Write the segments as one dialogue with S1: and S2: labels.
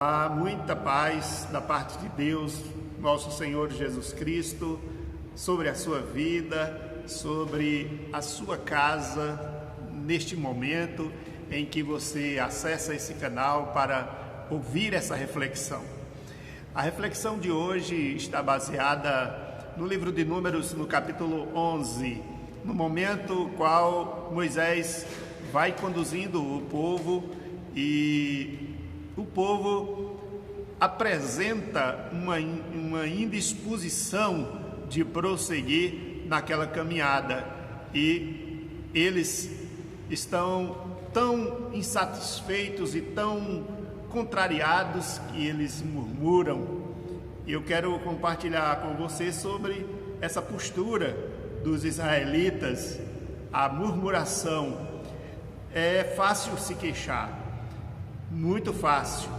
S1: Há muita paz da parte de Deus, nosso Senhor Jesus Cristo, sobre a sua vida, sobre a sua casa, neste momento em que você acessa esse canal para ouvir essa reflexão. A reflexão de hoje está baseada no livro de Números, no capítulo 11, no momento qual Moisés vai conduzindo o povo e o povo apresenta uma indisposição de prosseguir naquela caminhada e eles estão tão insatisfeitos e tão contrariados que eles murmuram. Eu quero compartilhar com você sobre essa postura dos israelitas, a murmuração. É fácil se queixar, muito fácil.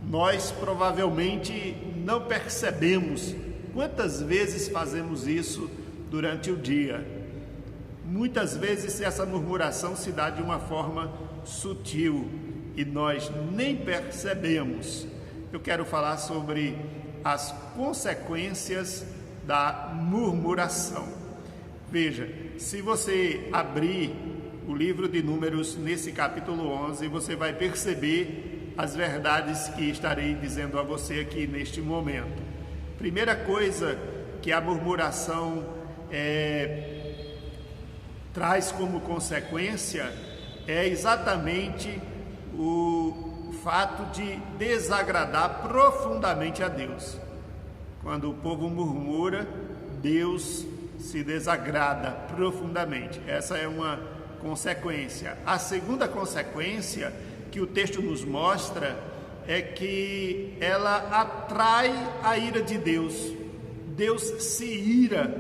S1: Nós provavelmente não percebemos quantas vezes fazemos isso durante o dia. Muitas vezes essa murmuração se dá de uma forma sutil e nós nem percebemos. Eu quero falar sobre as consequências da murmuração. Veja, se você abrir o livro de Números, nesse capítulo 11, você vai perceber as verdades que estarei dizendo a você aqui neste momento. Primeira coisa que a murmuração traz como consequência é exatamente o fato de desagradar profundamente a Deus. Quando o povo murmura, Deus se desagrada profundamente. Essa é uma consequência. A segunda consequência que o texto nos mostra é que ela atrai a ira de Deus. Deus se ira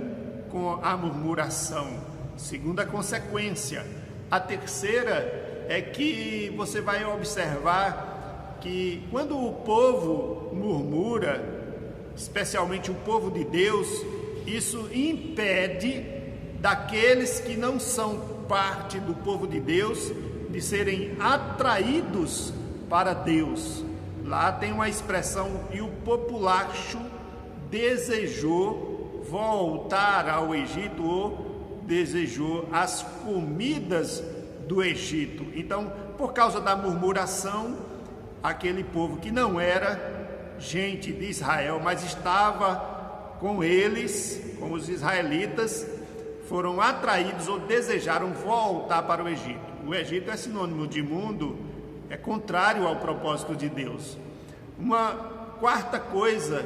S1: com a murmuração. Segunda consequência. A terceira é que você vai observar que quando o povo murmura, especialmente o povo de Deus, isso impede daqueles que não são parte do povo de Deus de serem atraídos para Deus. Lá tem uma expressão: e o populacho desejou voltar ao Egito, ou desejou as comidas do Egito. Então, por causa da murmuração, aquele povo que não era gente de Israel, mas estava com eles, com os israelitas, foram atraídos ou desejaram voltar para o Egito. O Egito é sinônimo de mundo, é contrário ao propósito de Deus. Uma quarta coisa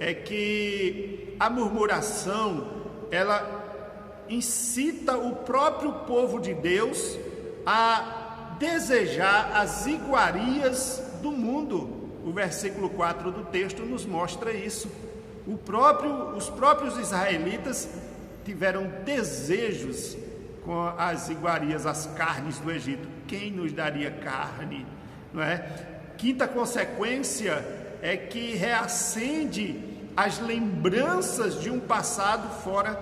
S1: é que a murmuração, ela incita o próprio povo de Deus a desejar as iguarias do mundo. O versículo 4 do texto nos mostra isso. Os próprios israelitas tiveram desejos com as iguarias, as carnes do Egito. Quem nos daria carne, não é? Quinta consequência é que reacende as lembranças de um passado fora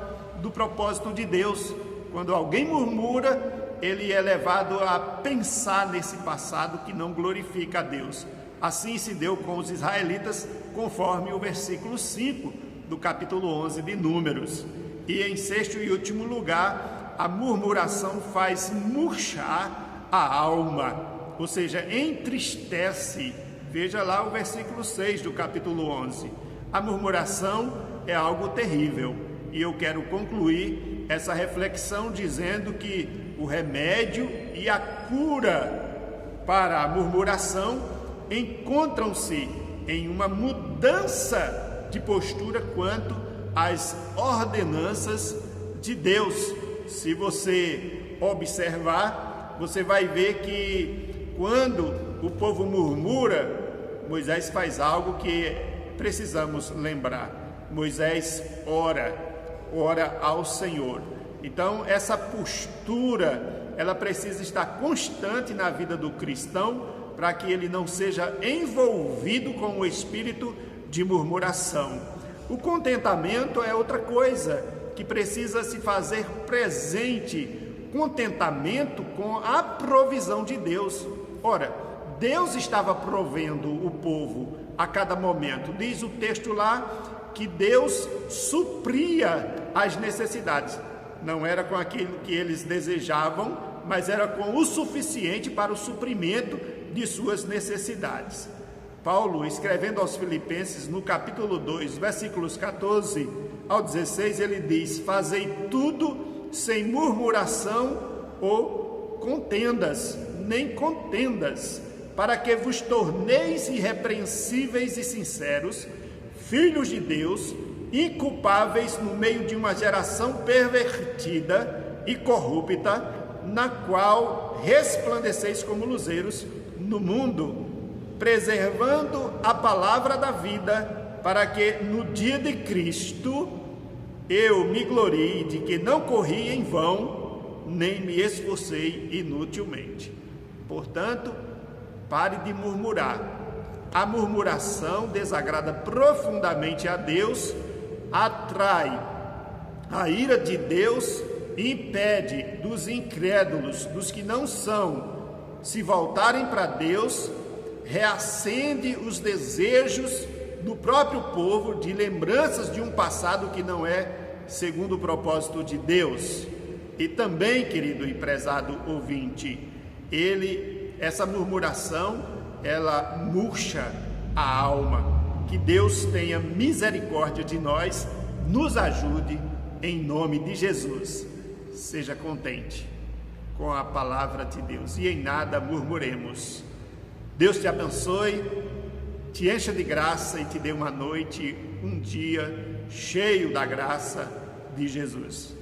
S1: do propósito de Deus. Quando alguém murmura, ele é levado a pensar nesse passado que não glorifica a Deus. Assim se deu com os israelitas, conforme o versículo 5 do capítulo 11 de Números. E em sexto e último lugar, a murmuração faz murchar a alma, ou seja, entristece. Veja lá o versículo 6 do capítulo 11. A murmuração é algo terrível. E eu quero concluir essa reflexão dizendo que o remédio e a cura para a murmuração encontram-se em uma mudança de postura quanto às ordenanças de Deus. Se você observar, você vai ver que quando o povo murmura, Moisés faz algo que precisamos lembrar. Moisés ora ao Senhor. Então, essa postura, ela precisa estar constante na vida do cristão, para que ele não seja envolvido com o espírito de murmuração. O contentamento é outra coisa que precisa se fazer presente. Contentamento com a provisão de Deus. Ora, Deus estava provendo o povo a cada momento. Diz o texto lá que Deus supria as necessidades. Não era com aquilo que eles desejavam, mas era com o suficiente para o suprimento de suas necessidades. Paulo, escrevendo aos Filipenses, no capítulo 2, versículos 14 ao 16, ele diz: fazei tudo sem murmuração ou contendas, nem contendas, para que vos torneis irrepreensíveis e sinceros, filhos de Deus, inculpáveis no meio de uma geração pervertida e corrupta, na qual resplandeceis como luzeiros no mundo, preservando a palavra da vida, para que no dia de Cristo eu me glorie de que não corri em vão, nem me esforcei inutilmente. Portanto, pare de murmurar. A murmuração desagrada profundamente a Deus, atrai a ira de Deus, impede dos incrédulos, dos que não são, se voltarem para Deus, reacende os desejos do próprio povo de lembranças de um passado que não é segundo o propósito de Deus. E também, querido e prezado ouvinte, essa murmuração, ela murcha a alma. Que Deus tenha misericórdia de nós, nos ajude em nome de Jesus. Seja contente com a palavra de Deus e em nada murmuremos. Deus te abençoe, te encha de graça e te dê uma noite, um dia cheio da graça de Jesus.